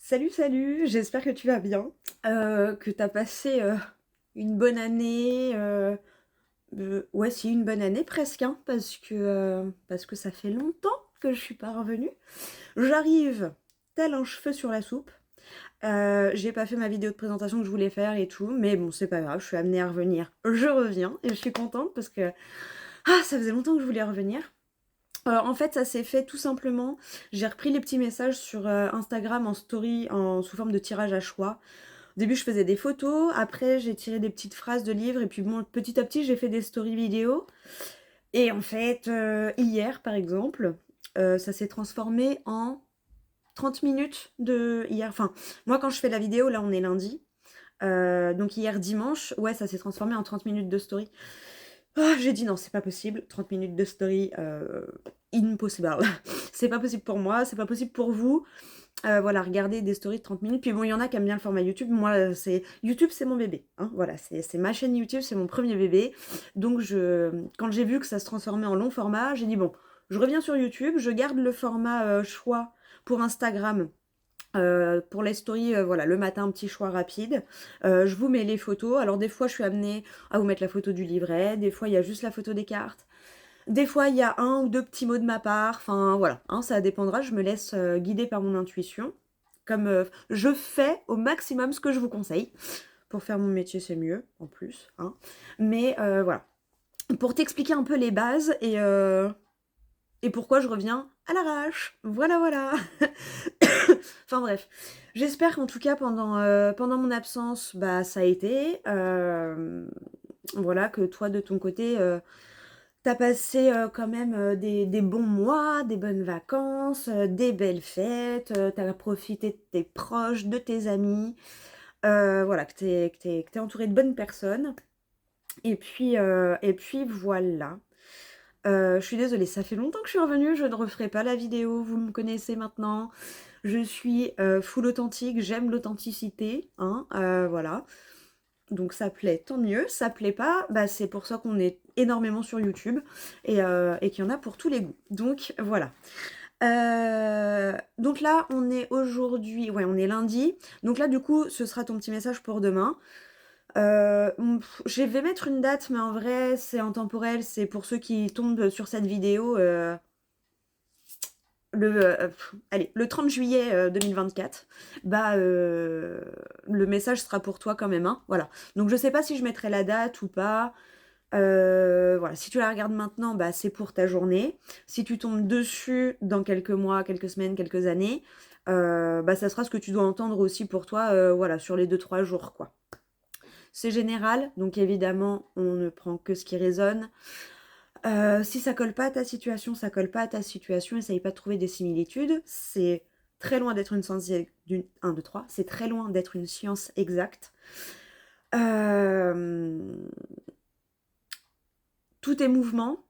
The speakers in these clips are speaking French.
Salut, salut, j'espère que tu vas bien, que tu as passé une bonne année. Ouais, si, une bonne année presque, hein, parce que ça fait longtemps que je suis pas revenue. J'arrive tel un cheveu sur la soupe. J'ai pas fait ma vidéo de présentation que je voulais faire et tout, mais bon, c'est pas grave, je suis amenée à revenir. Je reviens et je suis contente parce que ça faisait longtemps que je voulais revenir. En fait, ça s'est fait tout simplement. J'ai repris les petits messages sur Instagram en story, sous forme de tirage à choix. Au début, je faisais des photos, après, j'ai tiré des petites phrases de livres, et puis bon, petit à petit, j'ai fait des stories vidéo. Et en fait, hier, par exemple, ça s'est transformé en 30 minutes de hier. Enfin, moi, quand je fais la vidéo, là, on est lundi. Donc hier dimanche, ouais, ça s'est transformé en 30 minutes de story. J'ai dit non, c'est pas possible. 30 minutes de story, impossible. C'est pas possible pour moi, c'est pas possible pour vous. Voilà, regarder des stories de 30 minutes. Puis bon, il y en a qui aiment bien le format YouTube. Moi, c'est YouTube, c'est mon bébé, hein. Voilà, c'est ma chaîne YouTube, c'est mon premier bébé. Donc quand j'ai vu que ça se transformait en long format, j'ai dit bon, je reviens sur YouTube, je garde le format choix pour Instagram. Pour les stories, voilà, le matin, un petit choix rapide. Je vous mets les photos. Alors des fois, je suis amenée à vous mettre la photo du livret. Des fois, il y a juste la photo des cartes. Des fois, il y a un ou deux petits mots de ma part. Enfin, voilà, hein, ça dépendra. Je me laisse guider par mon intuition. Comme je fais au maximum ce que je vous conseille. Pour faire mon métier, c'est mieux, en plus, hein. Mais voilà. Pour t'expliquer un peu les bases et pourquoi je reviens à l'arrache. Voilà, voilà. Enfin bref. J'espère qu'en tout cas, pendant mon absence, bah, ça a été. Voilà, que toi, de ton côté, t'as passé quand même des bons mois, des bonnes vacances, des belles fêtes, t'as profité de tes proches, de tes amis, voilà, que t'es entouré de bonnes personnes. Et puis voilà. Je suis désolée, ça fait longtemps que je suis revenue, je ne referai pas la vidéo, vous me connaissez maintenant. Je suis full authentique, j'aime l'authenticité, hein, voilà. Donc ça plaît, tant mieux. Ça plaît pas, bah c'est pour ça qu'on est énormément sur YouTube et qu'il y en a pour tous les goûts. Donc voilà. Donc là, on est aujourd'hui, ouais, on est lundi. Donc là, du coup, ce sera ton petit message pour demain. Je vais mettre une date, mais en vrai, c'est intemporel. C'est pour ceux qui tombent sur cette vidéo. Allez, le 30 juillet 2024, bah, le message sera pour toi quand même, hein, voilà. Donc je sais pas si je mettrai la date ou pas. Voilà, si tu la regardes maintenant, bah, c'est pour ta journée. Si tu tombes dessus dans quelques mois, quelques semaines, quelques années, bah, ça sera ce que tu dois entendre aussi pour toi, voilà, sur les 2-3 jours, quoi. C'est général, donc évidemment, on ne prend que ce qui résonne. Si ça colle pas à ta situation, ça colle pas à ta situation, essaye pas de trouver des similitudes. C'est très loin d'être une science d'une 1, 2, 3, c'est très loin d'être une science exacte. Euh, Tout est mouvement.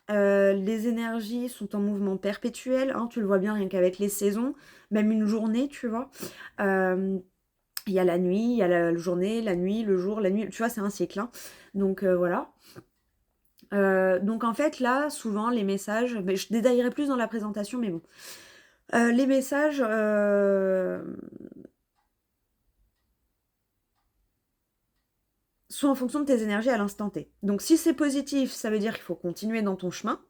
Les énergies sont en mouvement perpétuel, hein, tu le vois bien rien qu'avec les saisons, même une journée, tu vois. Euh, Il y a la nuit, il y a la journée, la nuit, le jour, la nuit, tu vois, c'est un cycle, hein. Donc voilà. Donc en fait là, souvent les messages, mais je détaillerai plus dans la présentation, mais bon. Les messages sont en fonction de tes énergies à l'instant T. Donc si c'est positif, ça veut dire qu'il faut continuer dans ton chemin.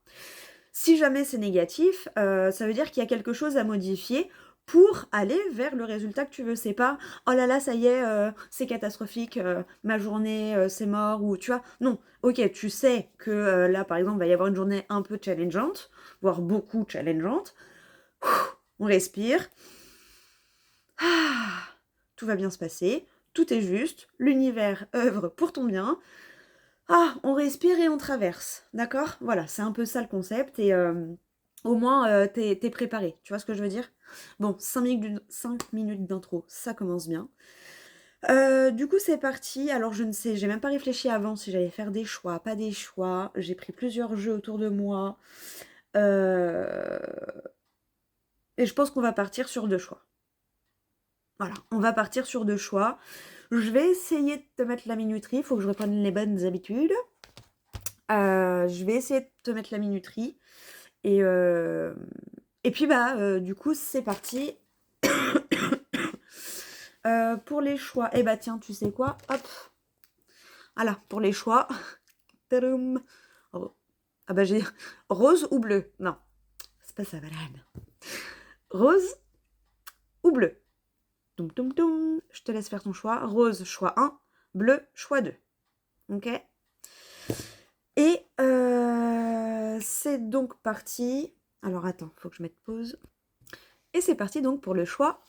Si jamais c'est négatif, ça veut dire qu'il y a quelque chose à modifier pour aller vers le résultat que tu veux. C'est pas oh là là, ça y est, c'est catastrophique, ma journée, c'est mort, ou tu vois. Non, ok, tu sais que là, par exemple, il va y avoir une journée un peu challengeante, voire beaucoup challengeante. On respire. Ah, tout va bien se passer, tout est juste, l'univers œuvre pour ton bien. On respire et on traverse, d'accord? Voilà, c'est un peu ça le concept et au moins t'es préparé, tu vois ce que je veux dire? Bon, 5 minutes d'intro, ça commence bien. Du coup, c'est parti. Alors, je ne sais, j'ai même pas réfléchi avant si j'allais faire des choix, pas des choix. J'ai pris plusieurs jeux autour de moi. Euh, Et je pense qu'on va partir sur 2 choix. Voilà, on va partir sur 2 choix. Je vais essayer de te mettre la minuterie, il faut que je reprenne les bonnes habitudes. Je vais essayer de te mettre la minuterie. Et, euh, et puis, bah, du coup, c'est parti. Pour les choix, eh bah tiens, tu sais quoi? Hop, voilà, pour les choix. Tadam. Oh. Ah bah j'ai rose ou bleu? Non, c'est pas ça, malade. Rose ou bleu? Toum toum toum. Je te laisse faire ton choix. Rose, choix 1. Bleu, choix 2. Ok? Et c'est donc parti. Alors attends, faut que je mette pause. Et c'est parti donc pour le choix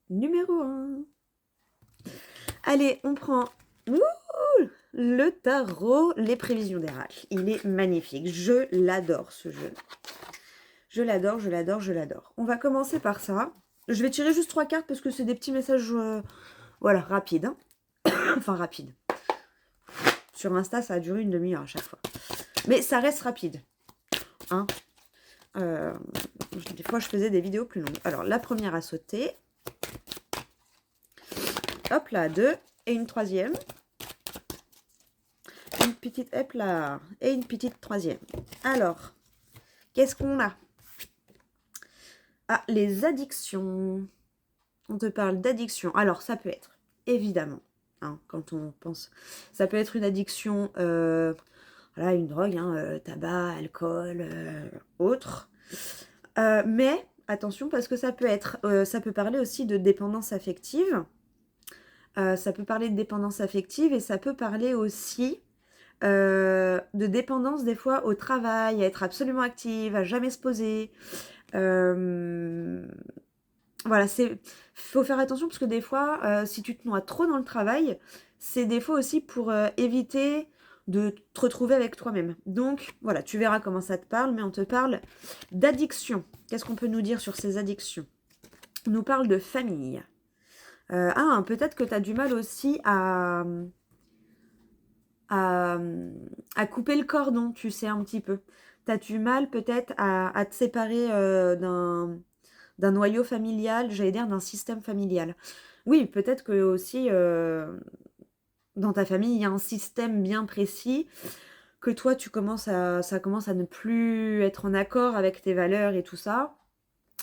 numéro 1. Allez, on prend le tarot, les prévisions d'Héracle. Il est magnifique. Je l'adore ce jeu. Je l'adore, je l'adore, je l'adore. On va commencer par ça. Je vais tirer juste 3 cartes parce que c'est des petits messages voilà, rapides. Hein. Enfin, rapides. Sur Insta, ça a duré une demi-heure à chaque fois. Mais ça reste rapide. Hein. Des fois, je faisais des vidéos plus longues. Alors, la première à sauter. Hop là, 2. Et une troisième. Une petite, hop là. Et une petite troisième. Alors, qu'est-ce qu'on a? Ah, les addictions. On te parle d'addiction. Alors, ça peut être, évidemment, hein, quand on pense, ça peut être une addiction, voilà, une drogue, hein, tabac, alcool, autre. Mais, attention, parce que ça peut être, ça peut parler aussi de dépendance affective. Ça peut parler de dépendance affective et ça peut parler aussi de dépendance des fois au travail, à être absolument active, à jamais se poser. Voilà, faut faire attention parce que des fois, si tu te noies trop dans le travail, c'est des fois aussi pour éviter de te retrouver avec toi-même. Donc, voilà, tu verras comment ça te parle, mais on te parle d'addiction. Qu'est-ce qu'on peut nous dire sur ces addictions? On nous parle de famille. Peut-être que tu as du mal aussi à, à couper le cordon, tu sais, un petit peu. Tu as du mal peut-être à te séparer d'un noyau familial, j'allais dire d'un système familial. Oui, peut-être que aussi dans ta famille, il y a un système bien précis que toi, ça commence à ne plus être en accord avec tes valeurs et tout ça.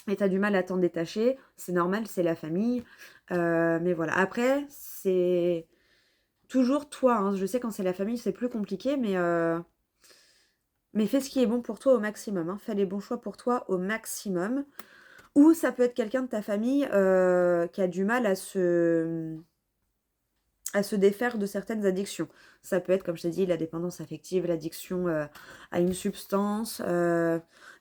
Et tu as du mal à t'en détacher. C'est normal, c'est la famille. Mais voilà. Après, c'est toujours toi. Hein. Je sais quand c'est la famille, c'est plus compliqué, mais fais ce qui est bon pour toi au maximum. Hein. Fais les bons choix pour toi au maximum. Ou ça peut être quelqu'un de ta famille qui a du mal à se défaire de certaines addictions. Ça peut être, comme je t'ai dit, la dépendance affective, l'addiction à une substance.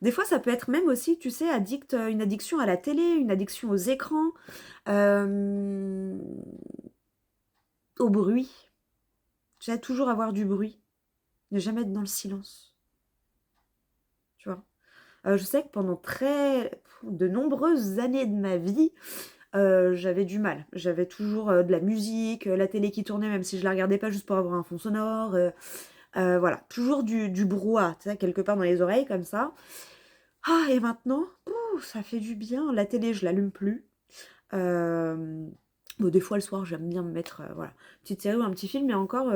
Des fois, ça peut être même aussi, tu sais, une addiction à la télé, une addiction aux écrans, au bruit. Tu sais, toujours avoir du bruit. Ne jamais être dans le silence. Tu vois. Je sais que pendant de nombreuses années de ma vie, j'avais du mal. J'avais toujours de la musique, la télé qui tournait, même si je la regardais pas juste pour avoir un fond sonore. Voilà, toujours du brouhaha, tu sais, quelque part dans les oreilles, comme ça. Ah, et maintenant, ça fait du bien. La télé, je l'allume plus. Bon, des fois, le soir, j'aime bien me mettre, voilà, une petite série ou un petit film, mais encore,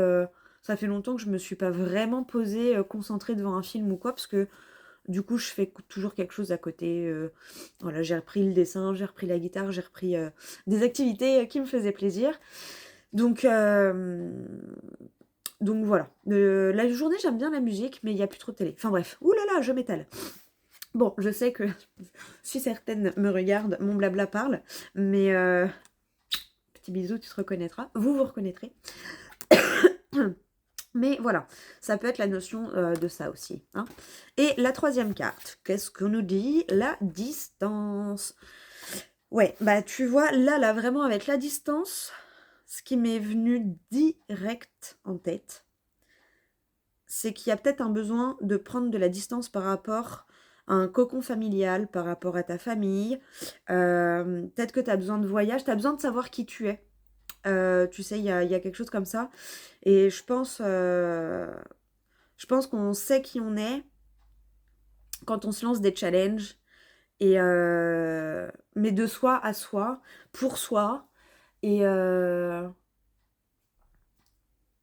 ça fait longtemps que je me suis pas vraiment posée, concentrée devant un film ou quoi, parce que du coup, je fais toujours quelque chose à côté. Voilà, j'ai repris le dessin, j'ai repris la guitare, j'ai repris des activités qui me faisaient plaisir. Donc, voilà. La journée, j'aime bien la musique, mais il n'y a plus trop de télé. Enfin bref, ouh là là, je m'étale. Bon, je sais que si certaines me regardent, mon blabla parle, mais petit bisou, tu te reconnaîtras. Vous reconnaîtrez. Mais voilà, ça peut être la notion de ça aussi. Hein. Et la troisième carte, qu'est-ce qu'on nous dit? La distance. Ouais, bah tu vois, là, vraiment avec la distance, ce qui m'est venu direct en tête, c'est qu'il y a peut-être un besoin de prendre de la distance par rapport à un cocon familial, par rapport à ta famille. Peut-être que tu as besoin de voyage, tu as besoin de savoir qui tu es. Tu sais, il y a quelque chose comme ça. Et je pense qu'on sait qui on est quand on se lance des challenges. Mais de soi à soi, pour soi. Et, euh,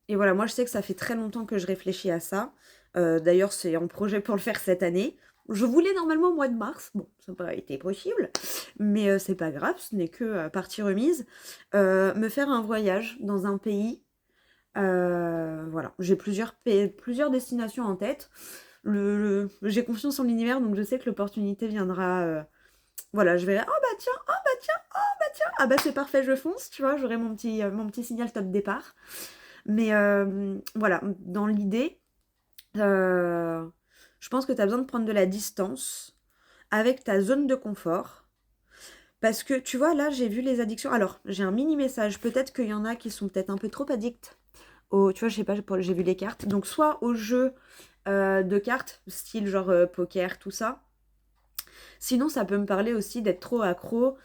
et voilà, moi je sais que ça fait très longtemps que je réfléchis à ça. D'ailleurs, c'est en projet pour le faire cette année. Je voulais normalement au mois de mars, bon, ça n'a pas été possible, mais c'est pas grave, ce n'est que partie remise. Me faire un voyage dans un pays, voilà, j'ai plusieurs destinations en tête. J'ai confiance en l'univers, donc je sais que l'opportunité viendra. Voilà, je vais, oh bah tiens, oh bah tiens, oh bah tiens, ah bah c'est parfait, je fonce, tu vois, j'aurai mon petit signal top départ. Mais voilà, dans l'idée, euh, je pense que tu as besoin de prendre de la distance avec ta zone de confort. Parce que tu vois, là, j'ai vu les addictions. Alors, j'ai un mini message. Peut-être qu'il y en a qui sont peut-être un peu trop addicts. Tu vois, je sais pas, j'ai vu les cartes. Donc, soit aux jeux de cartes, style genre poker, tout ça. Sinon, ça peut me parler aussi d'être trop accro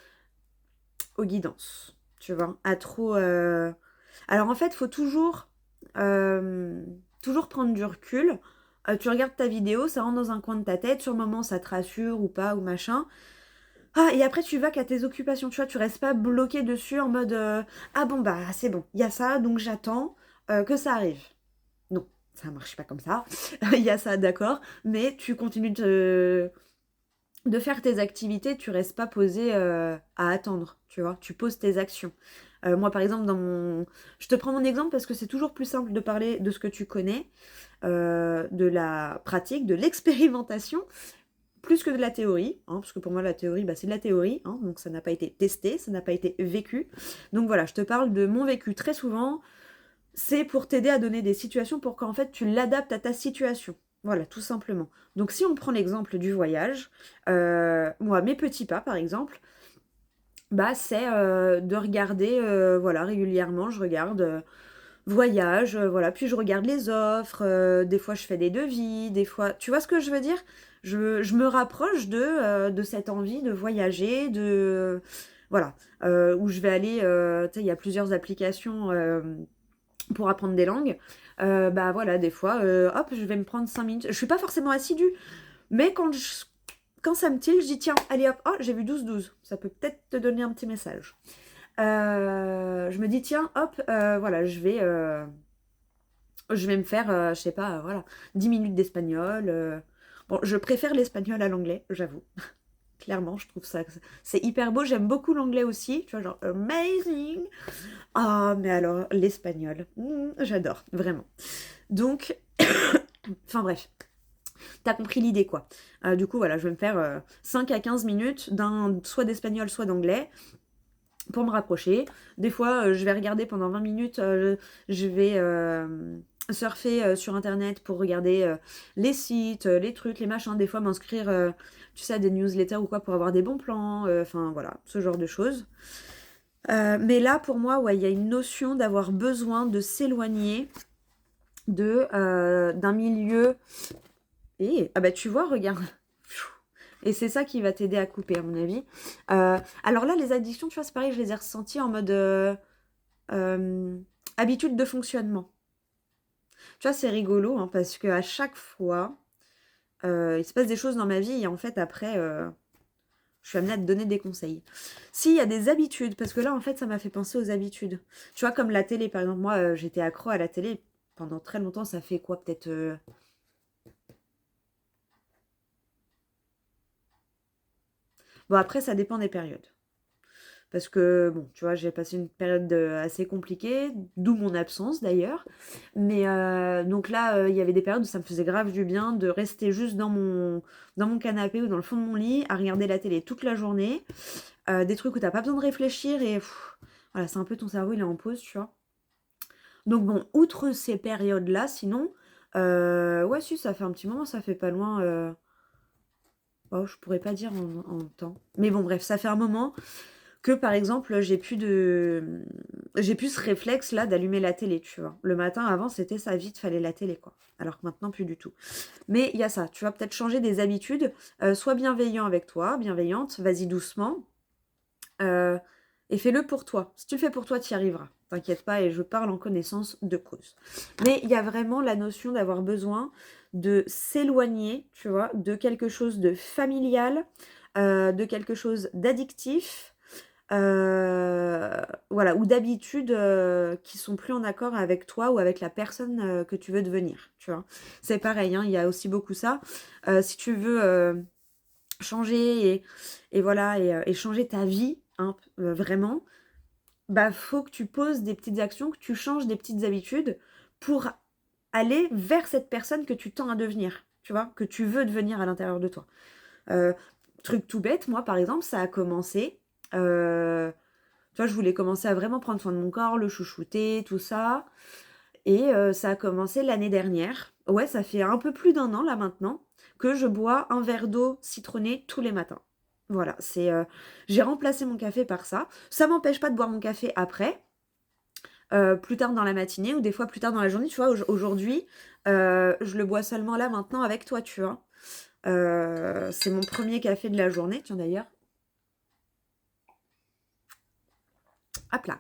aux guidances. Tu vois, à trop. Alors, en fait, il faut toujours prendre du recul. Tu regardes ta vidéo, ça rentre dans un coin de ta tête. Sur le moment, ça te rassure ou pas, ou machin. Ah, et après, tu vas qu'à tes occupations, tu vois, tu restes pas bloqué dessus en mode ah bon, bah c'est bon, il y a ça, donc j'attends que ça arrive. Non, ça marche pas comme ça. Il y a ça, d'accord, mais tu continues de faire tes activités, tu restes pas posé à attendre, tu vois, tu poses tes actions. Moi, par exemple, je te prends mon exemple parce que c'est toujours plus simple de parler de ce que tu connais, de la pratique, de l'expérimentation plus que de la théorie, hein, parce que pour moi la théorie, bah, c'est de la théorie, hein, donc ça n'a pas été testé, ça n'a pas été vécu. Donc voilà, je te parle de mon vécu très souvent, c'est pour t'aider à donner des situations pour qu'en fait tu l'adaptes à ta situation. Voilà, tout simplement. Donc si on prend l'exemple du voyage, moi, mes petits pas par exemple, bah, c'est de regarder, voilà, régulièrement, je regarde voyage, voilà, puis je regarde les offres, des fois je fais des devis, des fois, tu vois ce que je veux dire? Je me rapproche de cette envie de voyager, voilà, où je vais aller, tu sais, il y a plusieurs applications pour apprendre des langues. Bah voilà, des fois, hop, je vais me prendre 5 minutes. Je suis pas forcément assidue, mais quand ça me tille, je dis tiens, allez hop, oh, j'ai vu 12-12. Ça peut peut-être te donner un petit message. Je me dis tiens, hop, voilà, je vais me faire, je sais pas, voilà, 10 minutes d'espagnol. Bon, je préfère l'espagnol à l'anglais, j'avoue. Clairement, je trouve ça, c'est hyper beau. J'aime beaucoup l'anglais aussi, tu vois, genre amazing. Ah, mais alors, l'espagnol, j'adore, vraiment. Donc, enfin bref, t'as compris l'idée, quoi. Du coup, voilà, je vais me faire 5 à 15 minutes soit d'espagnol, soit d'anglais pour me rapprocher. Des fois, je vais regarder pendant 20 minutes, je vais surfer sur Internet pour regarder les sites, les trucs, les machins. Des fois, m'inscrire, tu sais, à des newsletters ou quoi pour avoir des bons plans. Enfin, voilà, ce genre de choses. Mais là, pour moi, ouais, il y a une notion d'avoir besoin de s'éloigner d'un milieu. Et, ah bah tu vois, regarde. Et c'est ça qui va t'aider à couper, à mon avis. Alors là, les addictions, tu vois, c'est pareil, je les ai ressenties en mode euh, habitude de fonctionnement. Tu vois, c'est rigolo, hein, parce qu'à chaque fois, il se passe des choses dans ma vie et en fait, après, je suis amenée à te donner des conseils. S'il y a des habitudes, parce que là, en fait, ça m'a fait penser aux habitudes. Tu vois, comme la télé, par exemple, moi, j'étais accro à la télé pendant très longtemps, ça fait quoi, peut-être. Bon, après, ça dépend des périodes. Parce que, bon, tu vois, j'ai passé une période assez compliquée, d'où mon absence d'ailleurs. Mais donc là, il y avait des périodes où ça me faisait grave du bien de rester juste dans mon canapé ou dans le fond de mon lit à regarder la télé toute la journée. Des trucs où t'as pas besoin de réfléchir et voilà, c'est un peu ton cerveau, il est en pause, tu vois. Donc bon, outre ces périodes-là, sinon, ouais, si, ça fait un petit moment, ça fait pas loin. Oh, je pourrais pas dire en temps. Mais bon, bref, ça fait un moment que par exemple, j'ai plus ce réflexe là d'allumer la télé, tu vois. Le matin avant, c'était ça, vite, fallait la télé, quoi. Alors que maintenant, plus du tout. Mais il y a ça, tu vas peut-être changer des habitudes. Sois bienveillant avec toi, bienveillante, vas-y doucement. euh, et fais-le pour toi. Si tu le fais pour toi, tu y arriveras. T'inquiète pas, et je parle en connaissance de cause. Mais il y a vraiment la notion d'avoir besoin de s'éloigner, tu vois, de quelque chose de familial, de quelque chose d'addictif, voilà, ou d'habitudes qui sont plus en accord avec toi ou avec la personne que tu veux devenir, tu vois. C'est pareil, hein, il y a aussi beaucoup ça. Si tu veux changer et voilà, et changer ta vie, hein, vraiment, bah faut que tu poses des petites actions, que tu changes des petites habitudes pour aller vers cette personne que tu tends à devenir, tu vois, que tu veux devenir à l'intérieur de toi. Euh, Truc tout bête, moi par exemple, ça a commencé. euh, Tu vois, je voulais commencer à vraiment prendre soin de mon corps, le chouchouter, tout ça. Et ça a commencé l'année dernière. Ouais, ça fait un peu plus d'un an là maintenant que je bois un verre d'eau citronnée tous les matins. Voilà, j'ai remplacé mon café par ça. Ça m'empêche pas de boire mon café après, plus tard dans la matinée ou des fois plus tard dans la journée. Tu vois, aujourd'hui, je le bois seulement là maintenant avec toi, tu vois. C'est mon premier café de la journée, tiens d'ailleurs. Hop là.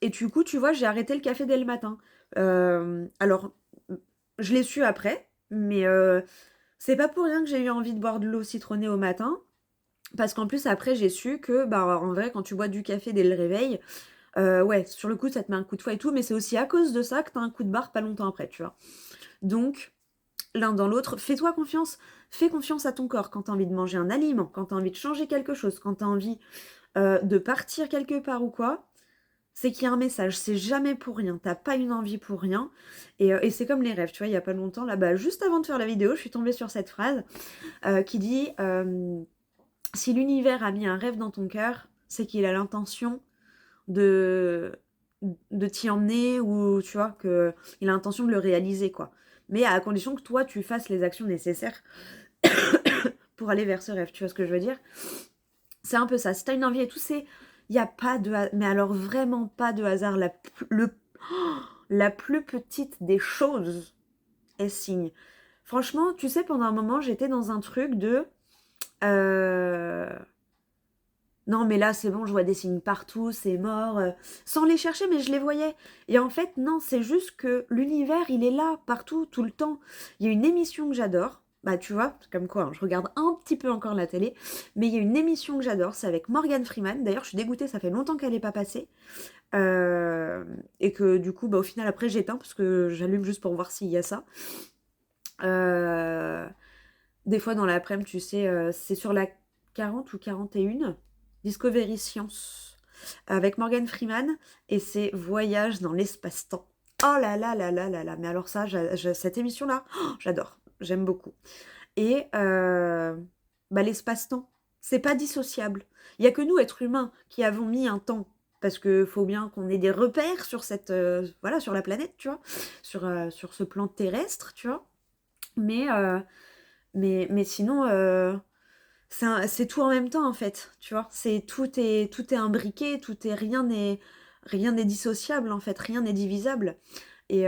Et du coup, tu vois, j'ai arrêté le café dès le matin. Alors, je l'ai su après, mais c'est pas pour rien que j'ai eu envie de boire de l'eau citronnée au matin. Parce qu'en plus, après, j'ai su que, bah, en vrai, quand tu bois du café dès le réveil, ouais, sur le coup, ça te met un coup de foie et tout, mais c'est aussi à cause de ça que t'as un coup de barre pas longtemps après, tu vois. Donc, l'un dans l'autre, fais-toi confiance. Fais confiance à ton corps quand t'as envie de manger un aliment, quand t'as envie de changer quelque chose, quand t'as envie de partir quelque part ou quoi. C'est qu'il y a un message, c'est jamais pour rien, t'as pas une envie pour rien. Et c'est comme les rêves, tu vois, il y a pas longtemps, là, bah, juste avant de faire la vidéo, je suis tombée sur cette phrase qui dit si l'univers a mis un rêve dans ton cœur, c'est qu'il a l'intention de, de t'y emmener ou tu vois, qu'il a l'intention de le réaliser, quoi. Mais à condition que toi, tu fasses les actions nécessaires pour aller vers ce rêve, tu vois ce que je veux dire? C'est un peu ça. Si t'as une envie et tout, c'est. Il n'y a pas de. Mais alors, vraiment pas de hasard. La plus petite des choses est signe. Franchement, tu sais, pendant un moment, j'étais dans un truc de. euh, Non, mais là, c'est bon, je vois des signes partout, c'est mort. Sans les chercher, mais je les voyais. Et en fait, non, c'est juste que l'univers, il est là, partout, tout le temps. Il y a une émission que j'adore. Bah, tu vois, c'est comme quoi, hein, je regarde un petit peu encore la télé. Mais il y a une émission que j'adore, c'est avec Morgan Freeman. D'ailleurs, je suis dégoûtée, ça fait longtemps qu'elle n'est pas passée. Euh, et que du coup, bah, au final, après, j'éteins, parce que j'allume juste pour voir s'il y a ça. Euh, des fois, dans l'après-midi, tu sais, c'est sur la 40 ou 41. Discovery Science avec Morgan Freeman et c'est Voyage dans l'espace-temps. Oh là là là là là là, mais alors ça, cette émission-là, oh, j'adore, j'aime beaucoup. Et bah, l'espace-temps, c'est pas dissociable. Il y a que nous, êtres humains, qui avons mis un temps. Parce que faut bien qu'on ait des repères sur cette, voilà, sur la planète, tu vois, sur ce plan terrestre, tu vois. Mais, mais sinon, c'est tout en même temps en fait, tu vois. Tout est imbriqué, rien n'est dissociable en fait, rien n'est divisable. Et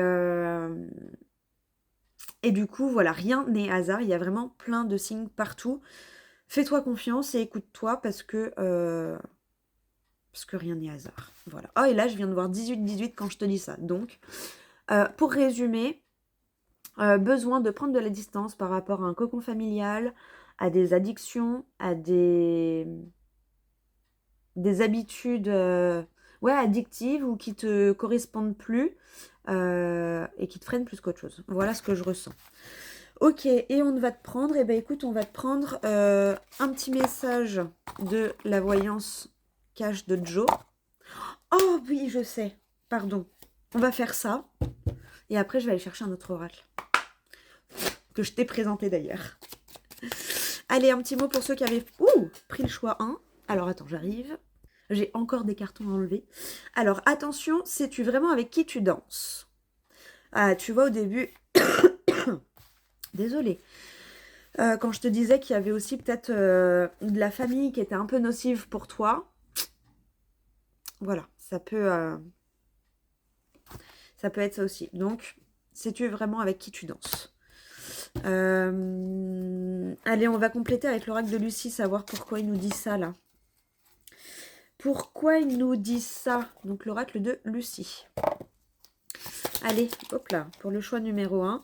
et du coup, voilà, rien n'est hasard. Il y a vraiment plein de signes partout. Fais-toi confiance et écoute-toi parce que rien n'est hasard. Voilà. Oh et là, je viens de voir 18-18 quand je te dis ça. Donc, pour résumer, besoin de prendre de la distance par rapport à un cocon familial, à des addictions, à des habitudes ouais, addictives ou qui te correspondent plus et qui te freinent plus qu'autre chose. Voilà ce que je ressens. Ok, et on va te prendre, et ben écoute, on va te prendre un petit message de la voyance cache de Joe. Oh oui, je sais, pardon. On va faire ça, et après je vais aller chercher un autre oracle, que je t'ai présenté d'ailleurs. Allez, un petit mot pour ceux qui avaient pris le choix 1. Alors attends, j'arrive. J'ai encore des cartons à enlever. Alors, attention, sais-tu vraiment avec qui tu danses? Ah, tu vois, au début... Désolée. Quand je te disais qu'il y avait aussi peut-être de la famille qui était un peu nocive pour toi. Voilà, ça peut être ça aussi. Donc, sais-tu vraiment avec qui tu danses? Allez, on va compléter avec l'oracle de Lucie, savoir pourquoi il nous dit ça, là. Pourquoi il nous dit ça? Donc, l'oracle de Lucie. Allez, hop là, pour le choix numéro 1.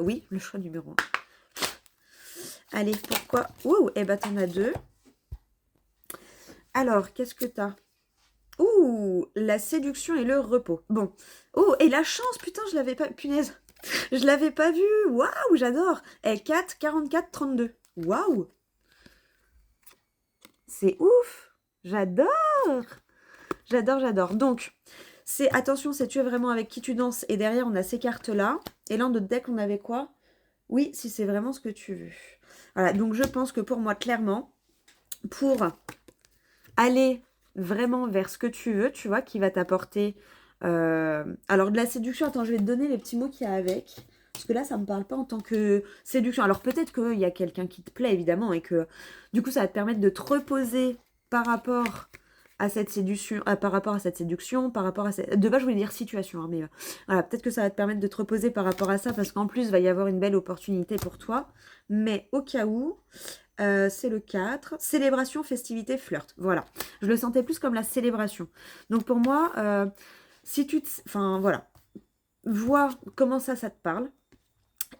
Oui, le choix numéro 1. Allez, pourquoi? Ouh, eh ben t'en as 2. Alors, qu'est-ce que t'as? Ouh, la séduction et le repos. Bon. Oh, et la chance, putain, je l'avais pas... Punaise. Je l'avais pas vu. Waouh, j'adore. Et 4, 44, 32. Waouh. C'est ouf. J'adore. J'adore, j'adore. Donc, c'est... Attention, c'est tu es vraiment avec qui tu danses. Et derrière, on a ces cartes-là. Et là, en notre deck, on avait quoi? Oui, si c'est vraiment ce que tu veux. Voilà, donc je pense que pour moi, clairement, pour aller vraiment vers ce que tu veux, tu vois, qui va t'apporter... Alors, de la séduction, attends, je vais te donner les petits mots qu'il y a avec. Parce que là, ça me parle pas en tant que séduction. Alors, peut-être qu'il y a quelqu'un qui te plaît, évidemment, et que, du coup, ça va te permettre de te reposer par rapport à cette séduction, par rapport à cette séduction, par rapport à cette... De base, je voulais dire situation, hein, mais voilà, peut-être que ça va te permettre de te reposer par rapport à ça, parce qu'en plus, il va y avoir une belle opportunité pour toi. Mais au cas où, c'est le 4. Célébration, festivité, flirt. Voilà. Je le sentais plus comme la célébration. Donc pour moi, si tu te... Enfin, voilà. Vois comment ça te parle.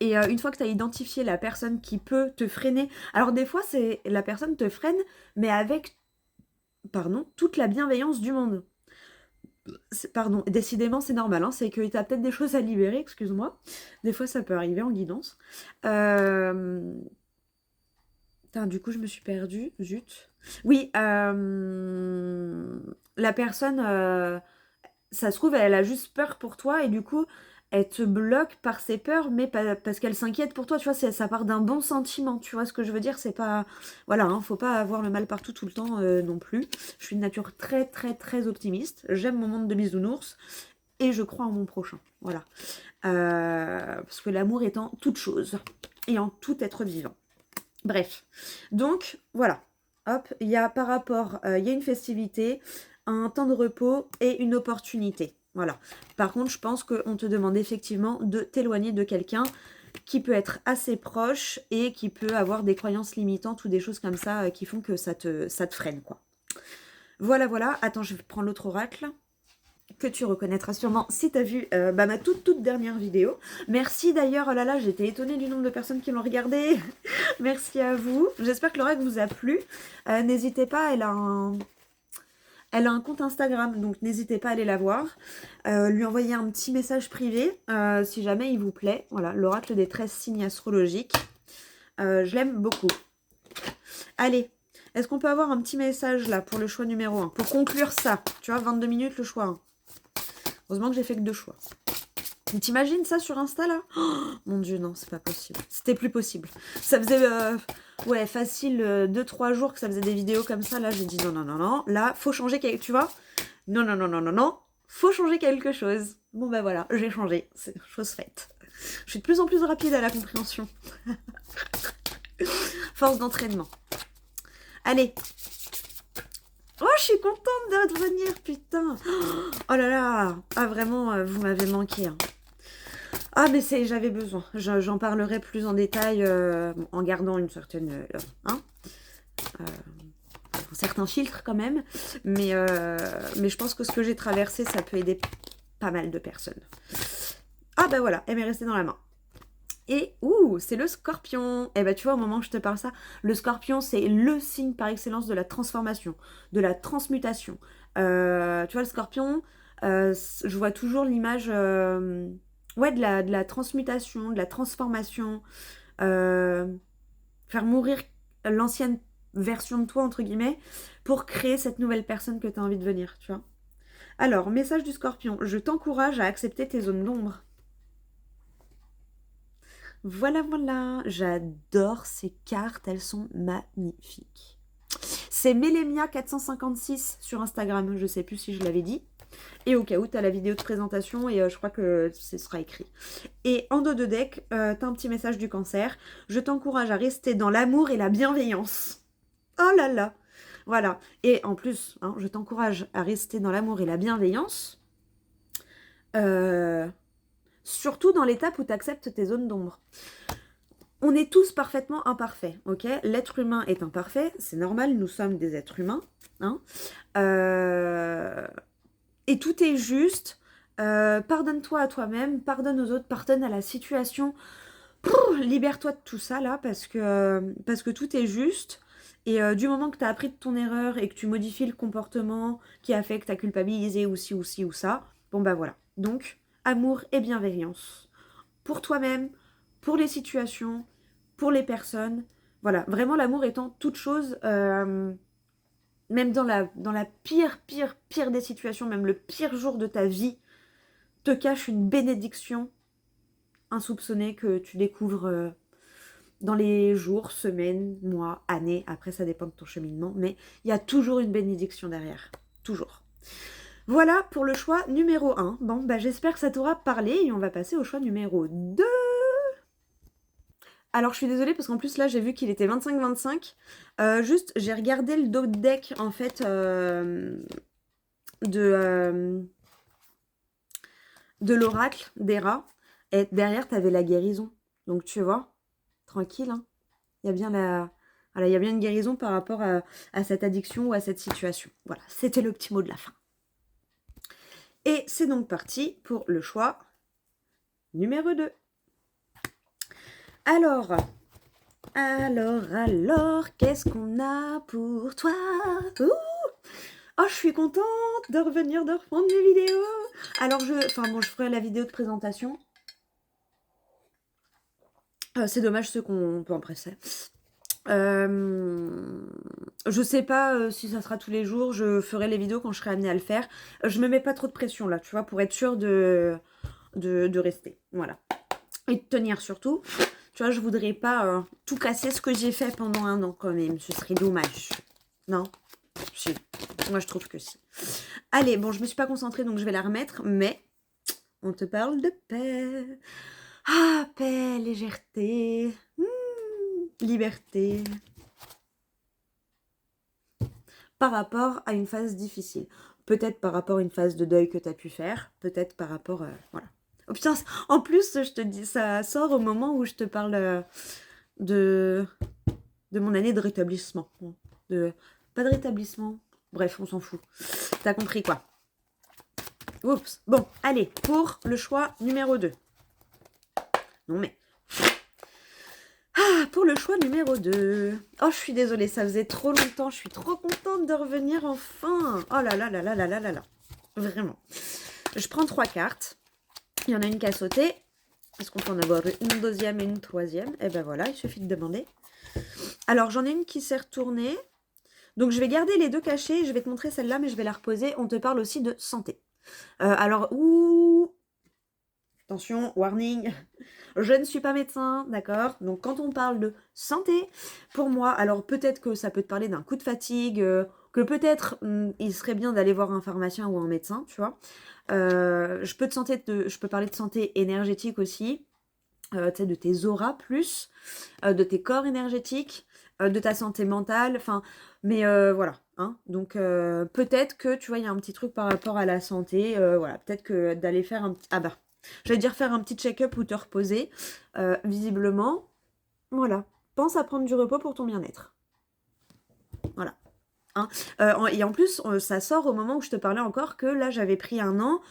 Et une fois que tu as identifié la personne qui peut te freiner... Alors des fois, c'est la personne te freine, mais avec, pardon, toute la bienveillance du monde. Pardon, décidément, c'est normal. Hein, c'est que tu as peut-être des choses à libérer, excuse-moi. Des fois, ça peut arriver en guidance. Putain, du coup, je me suis perdue. Zut. Oui, la personne, ça se trouve, elle a juste peur pour toi et du coup, elle te bloque par ses peurs, mais parce qu'elle s'inquiète pour toi. Tu vois, ça part d'un bon sentiment. Tu vois ce que je veux dire? C'est pas... Voilà, hein, faut pas avoir le mal partout tout le temps non plus. Je suis de nature très, très, très optimiste. J'aime mon monde de bisounours et je crois en mon prochain. Voilà. Parce que l'amour est en toute chose et en tout être vivant. Bref, donc voilà, hop, il y a par rapport, il y a une festivité, un temps de repos et une opportunité, voilà. Par contre, je pense qu'on te demande effectivement de t'éloigner de quelqu'un qui peut être assez proche et qui peut avoir des croyances limitantes ou des choses comme ça qui font que ça te freine, quoi. Voilà, voilà, attends, je vais prendre l'autre oracle que tu reconnaîtras sûrement si tu as vu ma toute dernière vidéo. Merci d'ailleurs, oh là là, j'étais étonnée du nombre de personnes qui l'ont regardé. Merci à vous. J'espère que l'oracle vous a plu. N'hésitez pas, elle a un compte Instagram, donc n'hésitez pas à aller la voir. Lui envoyer un petit message privé si jamais il vous plaît. Voilà, l'oracle des 13 signes astrologiques. Je l'aime beaucoup. Allez, est-ce qu'on peut avoir un petit message là pour le choix numéro 1? Pour conclure ça, tu vois, 22 minutes le choix 1. Heureusement que j'ai fait que 2 choix. T'imagines ça sur Insta là? Oh, mon dieu, non, c'est pas possible. C'était plus possible. Ça faisait, ouais, facile 2-3 jours que ça faisait des vidéos comme ça. Là, j'ai dit non, non, non, non. Là, faut changer, tu vois? Non, non, non, non, non, non. Faut changer quelque chose. Bon, ben voilà, j'ai changé. C'est chose faite. Je suis de plus en plus rapide à la compréhension. Force d'entraînement. Allez. Oh, je suis contente de revenir, putain. Oh là là. Ah, vraiment, vous m'avez manqué. Hein. Ah, mais j'avais besoin. J'en parlerai plus en détail en gardant une certaine... un certain filtre quand même. Mais je pense que ce que j'ai traversé, ça peut aider pas mal de personnes. Ah, bah voilà, elle m'est restée dans la main. Et, c'est le scorpion. Et bah tu vois, au moment où je te parle ça, le scorpion, c'est le signe par excellence de la transformation, de la transmutation. Tu vois, le scorpion, je vois toujours l'image ouais, de la transmutation, de la transformation. Faire mourir l'ancienne version de toi, entre guillemets, pour créer cette nouvelle personne que tu as envie de devenir, tu vois. Alors, message du scorpion. Je t'encourage à accepter tes zones d'ombre. Voilà, voilà, j'adore ces cartes, elles sont magnifiques. C'est Mélémia456 sur Instagram, je sais plus si je l'avais dit. Et au cas où, tu as la vidéo de présentation et je crois que ce sera écrit. Et en dos de deck, tu as un petit message du cancer. Je t'encourage à rester dans l'amour et la bienveillance. Oh là là. Voilà. Et en plus, hein, je t'encourage à rester dans l'amour et la bienveillance. Surtout dans l'étape où tu acceptes tes zones d'ombre. On est tous parfaitement imparfaits, ok? L'être humain est imparfait, c'est normal, nous sommes des êtres humains. Hein, et tout est juste. Pardonne-toi à toi-même, pardonne aux autres, pardonne à la situation. Libère-toi de tout ça là, parce que tout est juste. Et du moment que tu as appris de ton erreur et que tu modifies le comportement qui a fait que tu as culpabilisé ou ci ou ci ou ça, bon bah voilà. Donc, amour et bienveillance. Pour toi-même, pour les situations, pour les personnes. Voilà, vraiment l'amour étant toute chose, même dans la pire des situations, même le pire jour de ta vie, te cache une bénédiction insoupçonnée que tu découvres dans les jours, semaines, mois, années. Après, ça dépend de ton cheminement, mais il y a toujours une bénédiction derrière. Toujours. Voilà pour le choix numéro 1. Bon, bah j'espère que ça t'aura parlé et on va passer au choix numéro 2. Alors je suis désolée parce qu'en plus là j'ai vu qu'il était 25-25. Juste j'ai regardé le dos de deck en fait de, de l'oracle d'Hera. Et derrière t'avais la guérison. Donc tu vois, tranquille. Hein. Il y a bien voilà, il y a bien une guérison par rapport à cette addiction ou à cette situation. Voilà, c'était le petit mot de la fin. Et c'est donc parti pour le choix numéro 2. Alors, qu'est-ce qu'on a pour toi? Ouh, oh, je suis contente de revenir, de reprendre mes vidéos. Alors, je ferai la vidéo de présentation. C'est dommage ceux qu'on peut en presser. Je sais pas si ça sera tous les jours. Je ferai les vidéos quand je serai amenée à le faire. Je me mets pas trop de pression là, tu vois, pour être sûre de rester. Voilà. Et de tenir surtout. Tu vois, je voudrais pas tout casser ce que j'ai fait pendant 1 an quand même. Ce serait dommage. Non? Si. Moi, je trouve que si. Allez, bon, je me suis pas concentrée, donc je vais la remettre. Mais on te parle de paix. Ah, paix, légèreté. Liberté. Par rapport à une phase difficile. Peut-être par rapport à une phase de deuil que tu as pu faire. Peut-être par rapport... voilà. Oh putain, en plus, je te dis, ça sort au moment où je te parle de mon année de rétablissement. Pas de rétablissement. Bref, on s'en fout. T'as compris quoi. Oups. Bon, allez, pour le choix numéro 2. Non mais... Ah, pour le choix numéro 2. Oh, je suis désolée, ça faisait trop longtemps. Je suis trop contente de revenir enfin. Oh là là là là là là là là. Vraiment. Je prends 3 cartes. Il y en a une qui a sauté. Est-ce qu'on peut en avoir une deuxième et une troisième? Eh ben voilà, il suffit de demander. Alors, j'en ai une qui s'est retournée. Donc, je vais garder les 2 cachées. Je vais te montrer celle-là, mais je vais la reposer. On te parle aussi de santé. Alors, attention, warning, je ne suis pas médecin, d'accord? Donc, quand on parle de santé, pour moi, alors peut-être que ça peut te parler d'un coup de fatigue, que peut-être il serait bien d'aller voir un pharmacien ou un médecin, tu vois. Je peux parler de santé énergétique aussi, tu sais, de tes auras plus, de tes corps énergétiques, de ta santé mentale, enfin, mais voilà. Hein. Donc peut-être que, tu vois, il y a un petit truc par rapport à la santé, voilà, peut-être que d'aller faire un petit... Ah bah, j'allais dire faire un petit check-up ou te reposer, visiblement, voilà. Pense à prendre du repos pour ton bien-être. Voilà. Hein. Et en plus, ça sort au moment où je te parlais encore que là, j'avais pris 1 an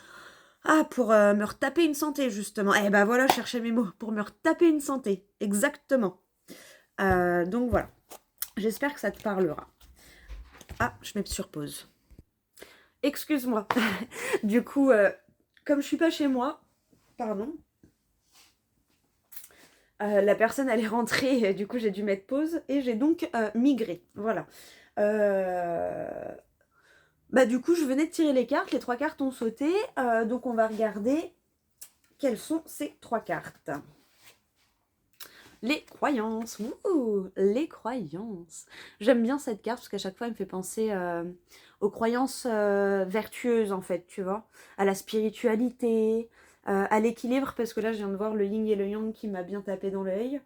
pour me retaper une santé, justement. Eh ben voilà, je cherchais mes mots. Pour me retaper une santé. Exactement. Donc voilà. J'espère que ça te parlera. Ah, je mets sur pause. Excuse-moi. Du coup, comme je suis pas chez moi, pardon, la personne elle est rentrée, du coup j'ai dû mettre pause et j'ai donc migré. Voilà. Bah du coup je venais de tirer les cartes, les 3 cartes ont sauté, donc on va regarder quelles sont ces 3 cartes. Les croyances. Ouh, les croyances. J'aime bien cette carte parce qu'à chaque fois, elle me fait penser aux croyances vertueuses, en fait, tu vois. À la spiritualité, à l'équilibre, parce que là, je viens de voir le yin et le yang qui m'a bien tapé dans l'œil.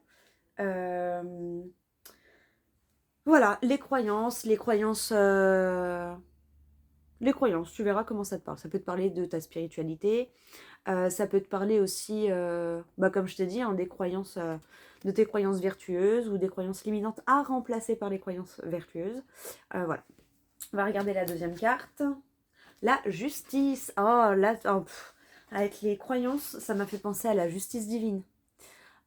Voilà, les croyances, les croyances... Les croyances, tu verras comment ça te parle. Ça peut te parler de ta spiritualité, ça peut te parler aussi, comme je t'ai dit, hein, des croyances, de tes croyances vertueuses ou des croyances limitantes à remplacer par les croyances vertueuses. Voilà. On va regarder la deuxième carte. La justice. Oh, là, avec les croyances, ça m'a fait penser à la justice divine.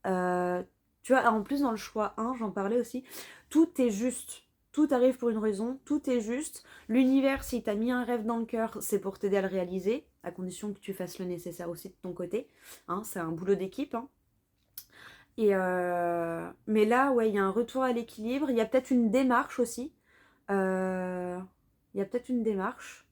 Tu vois, en plus dans le choix 1, j'en parlais aussi, tout est juste. tout arrive pour une raison, tout est juste. L'univers, si t'as mis un rêve dans le cœur, c'est pour t'aider à le réaliser, à condition que tu fasses le nécessaire aussi de ton côté. Hein, c'est un boulot d'équipe. Hein. Mais là, ouais, il y a un retour à l'équilibre. Il y a peut-être une démarche aussi. Il y a peut-être une démarche.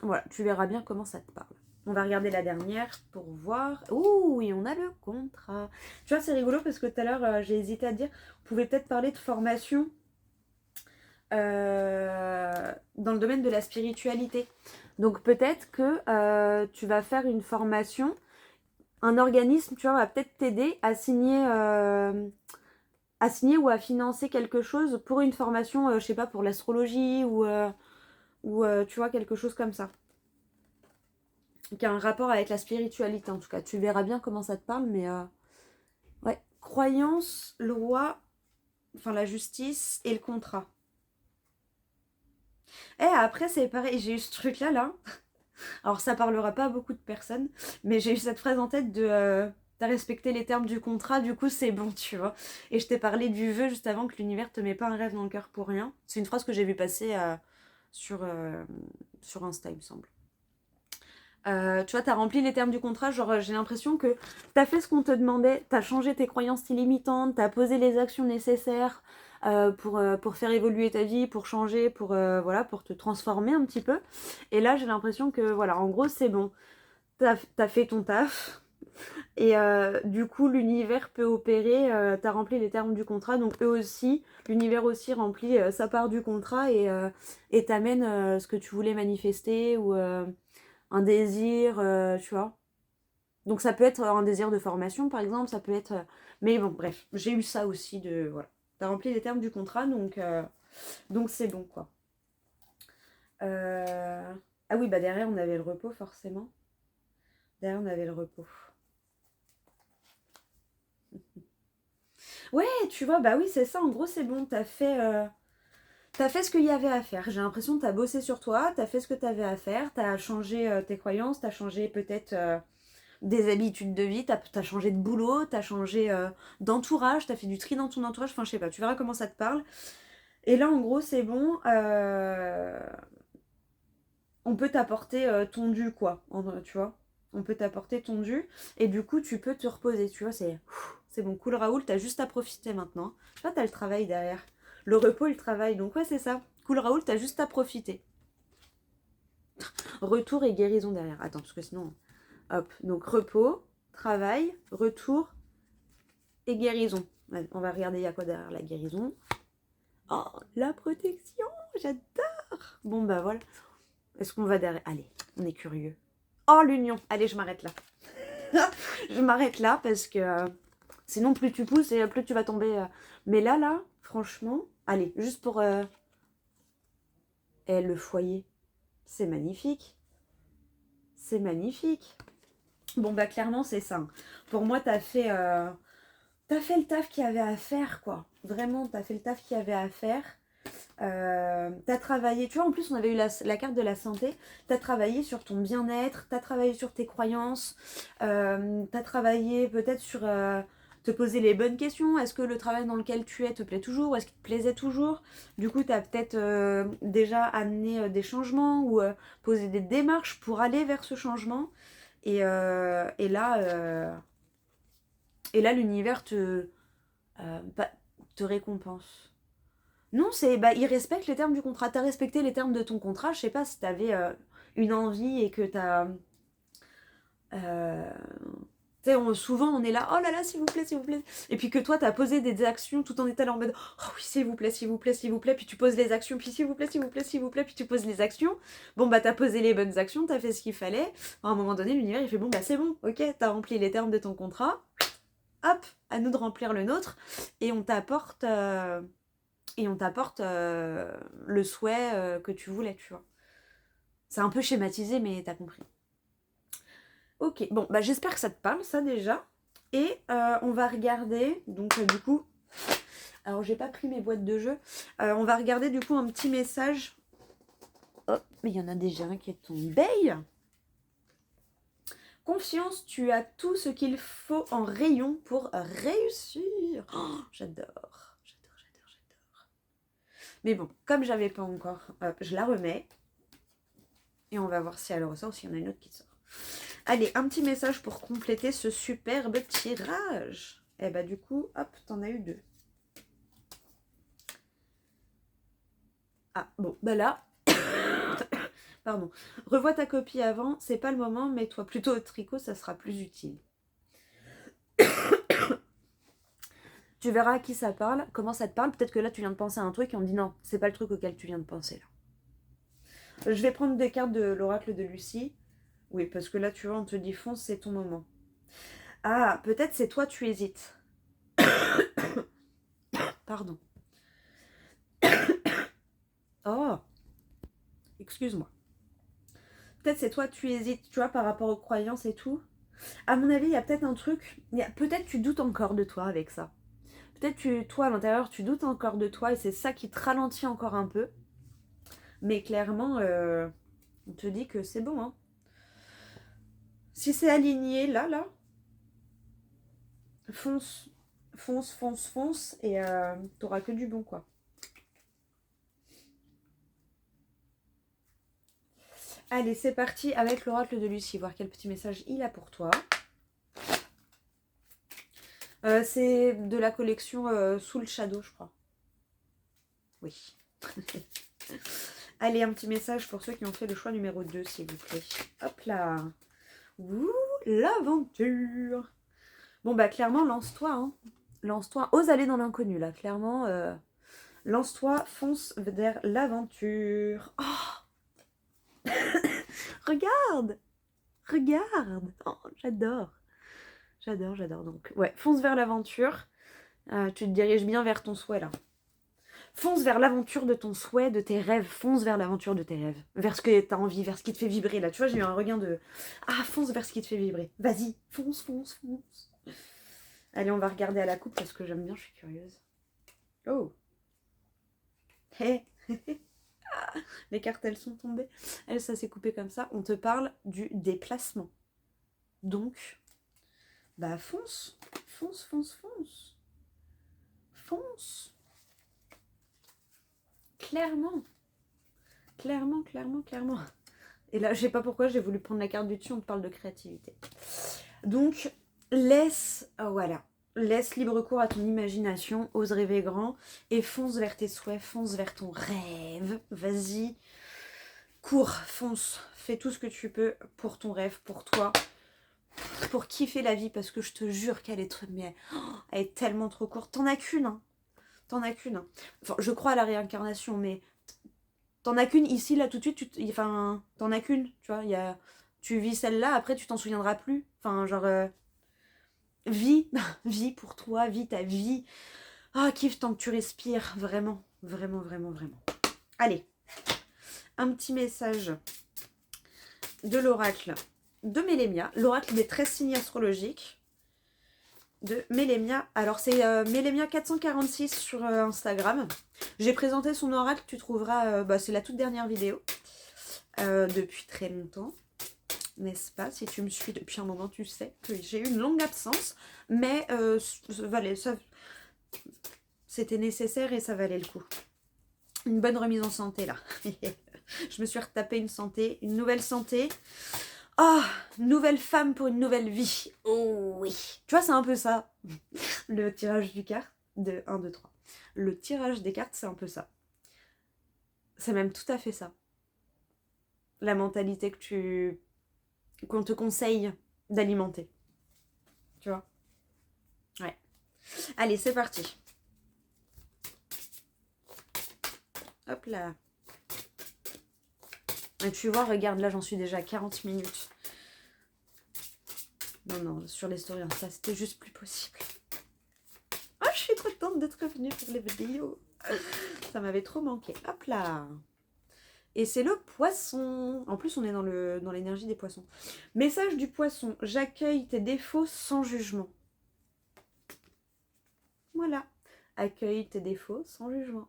Voilà, tu verras bien comment ça te parle. On va regarder la dernière pour voir. Ouh, et on a le contrat. Tu vois, c'est rigolo parce que tout à l'heure, j'ai hésité à te dire, on pouvait peut-être parler de formation dans le domaine de la spiritualité. Donc peut-être que tu vas faire une formation, un organisme, tu vois, va peut-être t'aider à signer ou à financer quelque chose pour une formation, je sais pas, pour l'astrologie ou tu vois, quelque chose comme ça. Qui a un rapport avec la spiritualité en tout cas. Tu verras bien comment ça te parle, mais ouais. Croyance, loi, enfin la justice et le contrat. Et après c'est pareil, j'ai eu ce truc là. Alors ça parlera pas à beaucoup de personnes, mais j'ai eu cette phrase en tête de t'as respecté les termes du contrat, du coup c'est bon, tu vois. Et je t'ai parlé du vœu juste avant que l'univers te met pas un rêve dans le cœur pour rien. C'est une phrase que j'ai vu passer sur Insta, il me semble. Tu vois, t'as rempli les termes du contrat, genre j'ai l'impression que t'as fait ce qu'on te demandait, t'as changé tes croyances illimitantes, t'as posé les actions nécessaires pour faire évoluer ta vie, pour changer, voilà, pour te transformer un petit peu. Et là, j'ai l'impression que, voilà, en gros, c'est bon. T'as fait ton taf. Et du coup, l'univers peut opérer, t'as rempli les termes du contrat, donc eux aussi, l'univers aussi remplit sa part du contrat et t'amène ce que tu voulais manifester ou un désir, tu vois. Donc ça peut être un désir de formation, par exemple, ça peut être... Mais bon, bref, j'ai eu ça aussi de... Voilà. T'as rempli les termes du contrat, donc c'est bon, quoi. Ah oui, bah derrière, on avait le repos, forcément. Derrière, on avait le repos. Ouais, tu vois, bah oui, c'est ça. En gros, c'est bon, t'as fait ce qu'il y avait à faire. J'ai l'impression que t'as bossé sur toi, t'as fait ce que t'avais à faire, t'as changé tes croyances, t'as changé peut-être des habitudes de vie, t'as changé de boulot, t'as changé d'entourage, t'as fait du tri dans ton entourage, enfin je sais pas, tu verras comment ça te parle. Et là en gros c'est bon, on peut t'apporter ton dû quoi, tu vois. On peut t'apporter ton dû et du coup tu peux te reposer, tu vois, c'est bon, cool Raoul, t'as juste à profiter maintenant. Tu vois, t'as le travail derrière. Le repos, le travail, donc ouais c'est ça. Cool Raoul, t'as juste à profiter. Retour et guérison derrière. Attends, parce que sinon... Hop, donc repos, travail, retour et guérison. Ouais, on va regarder il y a quoi derrière la guérison. Oh, la protection, j'adore. Bon bah voilà. Est-ce qu'on va derrière? Allez, on est curieux. Oh l'union. Allez, je m'arrête là. Je m'arrête là parce que sinon plus tu pousses et plus tu vas tomber. Mais là, franchement, allez, juste pour le foyer, c'est magnifique. C'est magnifique. Bon bah clairement c'est ça. Pour moi t'as fait le taf qu'il y avait à faire quoi. Vraiment t'as fait le taf qu'il y avait à faire. T'as travaillé, tu vois en plus on avait eu la carte de la santé. T'as travaillé sur ton bien-être, t'as travaillé sur tes croyances, t'as travaillé peut-être sur te poser les bonnes questions. Est-ce que le travail dans lequel tu es te plaît toujours? Est-ce qu'il te plaisait toujours? Du coup t'as peut-être déjà amené des changements ou posé des démarches pour aller vers ce changement. Et là, l'univers te récompense. Non, il respecte les termes du contrat. T'as respecté les termes de ton contrat. Je sais pas si t'avais une envie et que t'as... tu sais, souvent on est là, oh là là, s'il vous plaît, s'il vous plaît. Et puis que toi, t'as posé des actions tout en étant là en mode, oh oui, s'il vous plaît, s'il vous plaît, s'il vous plaît. Puis tu poses les actions, puis s'il vous plaît, s'il vous plaît, s'il vous plaît. Puis tu poses les actions. Bon, bah, t'as posé les bonnes actions, t'as fait ce qu'il fallait. À un moment donné, l'univers, il fait, bon, bah, c'est bon, ok, t'as rempli les termes de ton contrat. Hop, à nous de remplir le nôtre. Et on t'apporte le souhait que tu voulais, tu vois. C'est un peu schématisé, mais t'as compris. Ok, bon, bah j'espère que ça te parle, ça déjà. Et on va regarder, donc du coup, alors j'ai pas pris mes boîtes de jeu, on va regarder du coup un petit message. Oh, mais il y en a déjà un qui est tombé. Confiance, tu as tout ce qu'il faut en rayon pour réussir. Oh, j'adore. Mais bon, comme j'avais pas encore, hop, je la remets. Et on va voir si elle ressort ou s'il y en a une autre qui sort. Allez, un petit message pour compléter ce superbe tirage. Et bah du coup, hop, t'en as eu 2. Ah, bon, bah là... Pardon. Revois ta copie avant, c'est pas le moment, mets-toi plutôt au tricot, ça sera plus utile. Tu verras à qui ça parle, comment ça te parle. Peut-être que là, tu viens de penser à un truc et on dit non, c'est pas le truc auquel tu viens de penser là. Je vais prendre des cartes de l'oracle de Lucie. Oui, parce que là, tu vois, on te dit fonce, c'est ton moment. Ah, peut-être c'est toi, tu hésites. Pardon. Oh, excuse-moi. Peut-être c'est toi, tu hésites, tu vois, par rapport aux croyances et tout. À mon avis, il y a peut-être un truc, peut-être tu doutes encore de toi avec ça. Peut-être toi, à l'intérieur, tu doutes encore de toi et c'est ça qui te ralentit encore un peu. Mais clairement, on te dit que c'est bon, hein. Si c'est aligné, là, fonce, et t'auras que du bon, quoi. Allez, c'est parti avec l'oracle de Lucie, voir quel petit message il a pour toi. C'est de la collection Soul Shadow, je crois. Oui. Allez, un petit message pour ceux qui ont fait le choix numéro 2, s'il vous plaît. Hop là. Ouh, l'aventure. Bon, bah clairement, lance-toi. Hein. Lance-toi. Ose aller dans l'inconnu, là. Clairement, lance-toi, fonce vers l'aventure. Oh regarde. Regarde. Oh, j'adore. J'adore. Donc, ouais, fonce vers l'aventure. Tu te diriges bien vers ton souhait, là. Fonce vers l'aventure de ton souhait, de tes rêves. Fonce vers l'aventure de tes rêves. Vers ce que tu as envie, vers ce qui te fait vibrer. Là, tu vois, j'ai eu un regain de... Ah, fonce vers ce qui te fait vibrer. Vas-y, fonce. Allez, on va regarder à la coupe parce que j'aime bien, je suis curieuse. Oh. Hé. Les cartes, elles sont tombées. Elle, ça s'est coupé comme ça. On te parle du déplacement. Donc, bah fonce. Fonce. Clairement. Et là, je sais pas pourquoi, j'ai voulu prendre la carte du dessus, on te parle de créativité. Donc, laisse libre cours à ton imagination, ose rêver grand, et fonce vers tes souhaits, fonce vers ton rêve. Vas-y, cours, fonce, fais tout ce que tu peux pour ton rêve, pour toi, pour kiffer la vie, parce que je te jure qu'elle est elle est tellement trop courte. T'en as qu'une, hein. Enfin, je crois à la réincarnation, mais t'en as qu'une ici, là, tout de suite, enfin, t'en as qu'une, tu vois, tu vis celle-là, après, tu t'en souviendras plus. Enfin, genre, vis, vis pour toi, vis ta vie. Ah, kiffe tant que tu respires, vraiment. Allez, un petit message de l'oracle de Mélémia, l'oracle des 13 signes astrologiques de Mélémia. Alors, c'est Mélémia 446 sur Instagram. J'ai présenté son oracle, tu trouveras, c'est la toute dernière vidéo, depuis très longtemps, n'est-ce pas? Si tu me suis depuis un moment, tu sais que j'ai eu une longue absence, mais c'était nécessaire et ça valait le coup. Une bonne remise en santé, là. Je me suis retapé une nouvelle santé. Oh, nouvelle femme pour une nouvelle vie. Oh oui. Tu vois, c'est un peu ça. Le tirage du carte de 1, 2, 3. Le tirage des cartes, c'est un peu ça. C'est même tout à fait ça. La mentalité qu'on te conseille d'alimenter. Tu vois? Ouais. Allez, c'est parti. Hop là. Et tu vois, regarde, là, j'en suis déjà à 40 minutes. Non, sur les stories, ça, c'était juste plus possible. Oh, je suis contente d'être revenue pour les vidéos. Ça m'avait trop manqué. Hop là. Et c'est le poisson. En plus, on est dans l'énergie des poissons. Message du poisson. J'accueille tes défauts sans jugement. Voilà. Accueille tes défauts sans jugement.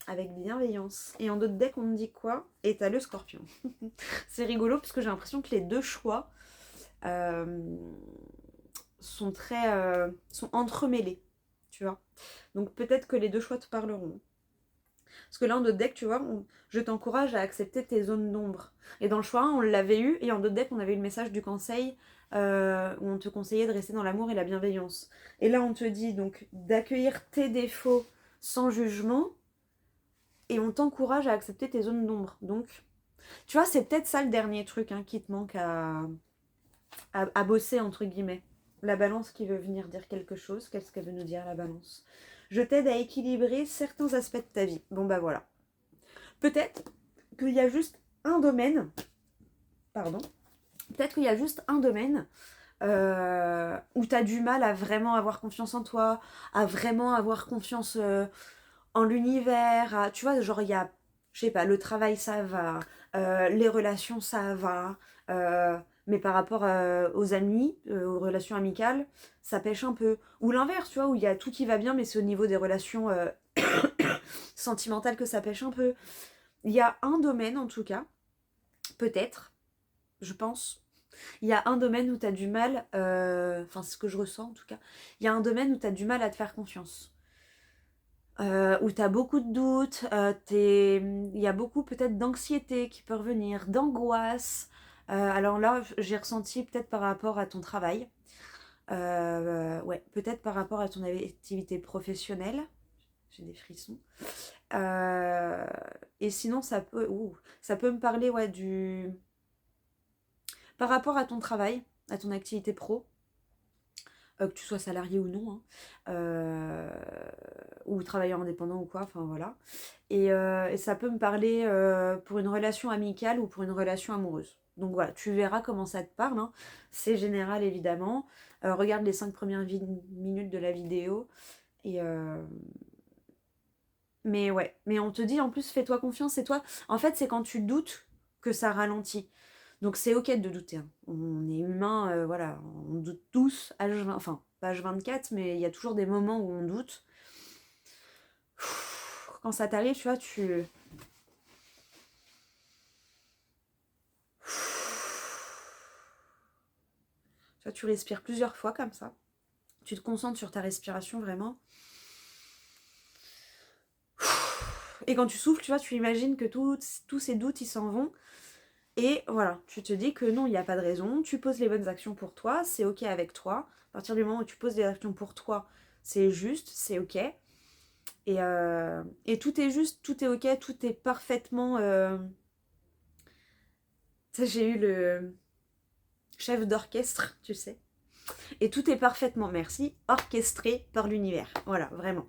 Avec bienveillance. Et en d'autres decks, on me dit quoi? Et t'as le scorpion. C'est rigolo parce que j'ai l'impression que les deux choix euh, sont entremêlés, tu vois. Donc peut-être que les deux choix te parleront. Parce que là, en d'autres deck, tu vois, je t'encourage à accepter tes zones d'ombre. Et dans le choix 1, on l'avait eu, et en d'autres deck, on avait eu le message du conseil où on te conseillait de rester dans l'amour et la bienveillance. Et là, on te dit donc d'accueillir tes défauts sans jugement, et on t'encourage à accepter tes zones d'ombre. Donc, tu vois, c'est peut-être ça le dernier truc hein, qui te manque à bosser, entre guillemets. La balance qui veut venir dire quelque chose. Qu'est-ce qu'elle veut nous dire, la balance? Je t'aide à équilibrer certains aspects de ta vie. Bon, bah voilà. Peut-être qu'il y a juste un domaine, pardon, peut-être qu'il y a juste un domaine où tu as du mal à vraiment avoir confiance en toi, à vraiment avoir confiance en l'univers, tu vois, genre il y a, je sais pas, le travail ça va, les relations ça va, mais par rapport aux amis, aux relations amicales, ça pêche un peu. Ou l'inverse, tu vois, où il y a tout qui va bien, mais c'est au niveau des relations sentimentales que ça pêche un peu. Il y a un domaine en tout cas, peut-être, je pense. Il y a un domaine où tu as du mal, enfin c'est ce que je ressens en tout cas, il y a un domaine où tu as du mal à te faire confiance. Où tu as beaucoup de doutes, il y a beaucoup peut-être d'anxiété qui peut revenir, d'angoisse. Alors là, j'ai ressenti peut-être par rapport à ton travail, ouais, peut-être par rapport à ton activité professionnelle. J'ai des frissons. Euh, et sinon, ça peut me parler ouais, par rapport à ton travail, à ton activité pro, que tu sois salarié ou non, hein, ou travailleur indépendant ou quoi, enfin voilà. Et ça peut me parler pour une relation amicale ou pour une relation amoureuse. Donc voilà, tu verras comment ça te parle, hein. C'est général évidemment. Regarde les 5 premières minutes de la vidéo. Et, mais ouais, mais on te dit en plus fais-toi confiance, c'est toi. En fait, c'est quand tu doutes que ça ralentit. Donc c'est ok de douter, hein. On est humain, voilà, on doute tous, enfin pas H24, mais il y a toujours des moments où on doute. Quand ça t'arrive, tu vois, tu respires plusieurs fois comme ça. Tu te concentres sur ta respiration vraiment. Et quand tu souffles, tu vois, tu imagines que tous ces doutes, ils s'en vont. Et voilà, tu te dis que non, il n'y a pas de raison. Tu poses les bonnes actions pour toi, c'est ok avec toi. À partir du moment où tu poses les actions pour toi, c'est juste, c'est ok. Et tout est juste, tout est ok, tout est parfaitement... Ça, j'ai eu le chef d'orchestre, tu sais. Et tout est parfaitement, merci, orchestré par l'univers. Voilà, vraiment.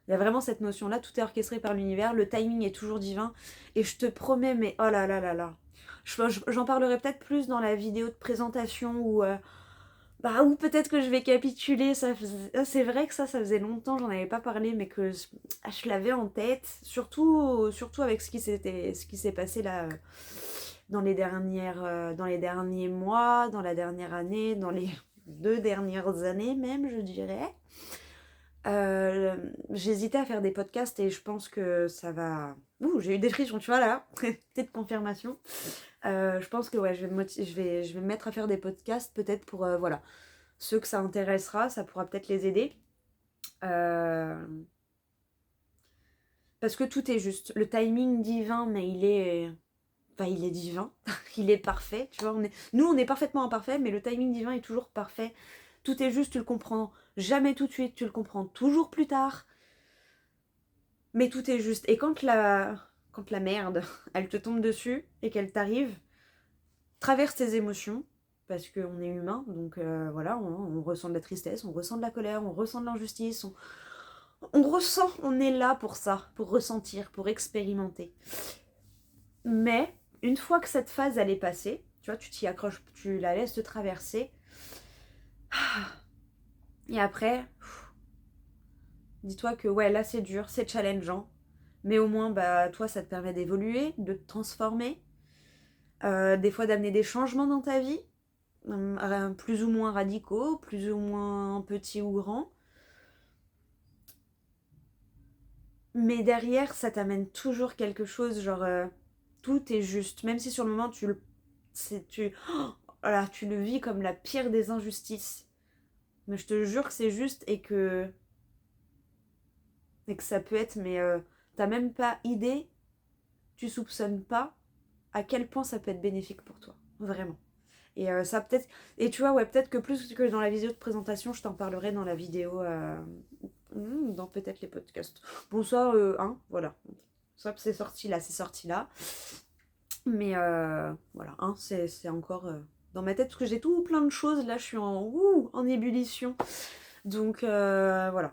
Il y a vraiment cette notion-là, tout est orchestré par l'univers, le timing est toujours divin. Et je te promets, mais oh là là là là. J'en parlerai peut-être plus dans la vidéo de présentation ou peut-être que je vais capituler. C'est vrai que ça faisait longtemps, j'en avais pas parlé, mais que je l'avais en tête. Surtout avec ce qui s'est passé là dans les derniers mois, dans la dernière année, dans les 2 dernières années même, je dirais. J'hésitais à faire des podcasts et je pense que ça va. Ouh, j'ai eu des frissons, tu vois là, petite confirmation. Je pense que ouais, je vais me mettre à faire des podcasts peut-être pour voilà, ceux que ça intéressera, ça pourra peut-être les aider. Euh, Parce que tout est juste. Le timing divin, mais il est divin, il est parfait, tu vois. Nous, on est parfaitement imparfait, mais le timing divin est toujours parfait. Tout est juste, tu le comprends jamais tout de suite, tu le comprends toujours plus tard. Mais tout est juste. Et quand la merde, elle te tombe dessus et qu'elle t'arrive, traverse tes émotions, parce qu'on est humain, donc voilà, on ressent de la tristesse, on ressent de la colère, on ressent de l'injustice, on ressent, on est là pour ça, pour ressentir, pour expérimenter. Mais une fois que cette phase, elle est passée, tu vois, tu t'y accroches, tu la laisses te traverser, et après, dis-toi que ouais, là c'est dur, c'est challengeant, mais au moins, bah, toi, ça te permet d'évoluer, de te transformer, des fois d'amener des changements dans ta vie, plus ou moins radicaux, plus ou moins petits ou grands. Mais derrière, ça t'amène toujours quelque chose, genre, tout est juste. Même si sur le moment, tu le. Tu... Oh, voilà, tu le vis comme la pire des injustices. Mais je te jure que c'est juste et que ça peut être, mais t'as même pas idée, tu soupçonnes pas à quel point ça peut être bénéfique pour toi. Vraiment. Et ça peut-être. Et tu vois, ouais, peut-être que plus que dans la vidéo de présentation, je t'en parlerai dans la vidéo. Dans peut-être les podcasts. Bon, ça, hein, voilà. Ça, c'est sorti là, c'est sorti là. Mais voilà, hein, c'est encore dans ma tête, parce que j'ai tout plein de choses. Là, je suis en ébullition. Donc voilà.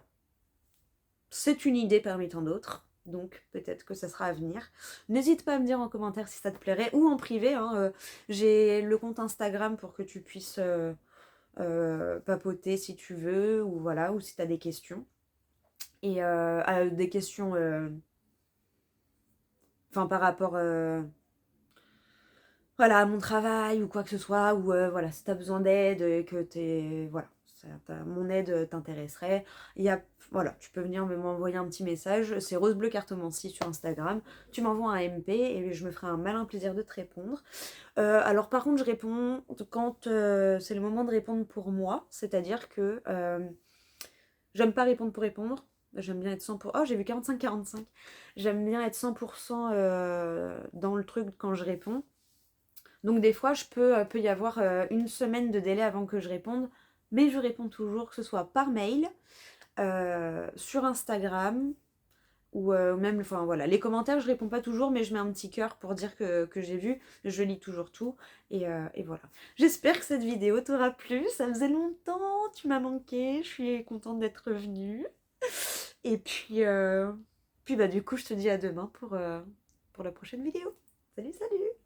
C'est une idée parmi tant d'autres. Donc peut-être que ça sera à venir. N'hésite pas à me dire en commentaire si ça te plairait ou en privé. Hein, j'ai le compte Instagram pour que tu puisses papoter si tu veux ou voilà, ou si tu as des questions. Et des questions enfin par rapport voilà, à mon travail ou quoi que ce soit, ou voilà, si tu as besoin d'aide et que t'es voilà, mon aide t'intéresserait, il y a voilà, tu peux venir m'envoyer un petit message, c'est Rose Bleu Cartomancie sur Instagram, tu m'envoies un MP et je me ferai un malin plaisir de te répondre. Alors par contre, je réponds quand c'est le moment de répondre pour moi, c'est-à-dire que j'aime pas répondre pour répondre. J'aime bien être 100%. Oh, j'ai vu 45-45. J'aime bien être 100% dans le truc quand je réponds. Donc des fois, peut y avoir une semaine de délai avant que je réponde. Mais je réponds toujours, que ce soit par mail, sur Instagram, ou même, enfin voilà, les commentaires, je réponds pas toujours, mais je mets un petit cœur pour dire que j'ai vu. Je lis toujours tout. Et voilà. J'espère que cette vidéo t'aura plu. Ça faisait longtemps, tu m'as manqué. Je suis contente d'être revenue. Et puis bah du coup, je te dis à demain pour la prochaine vidéo. Salut, salut!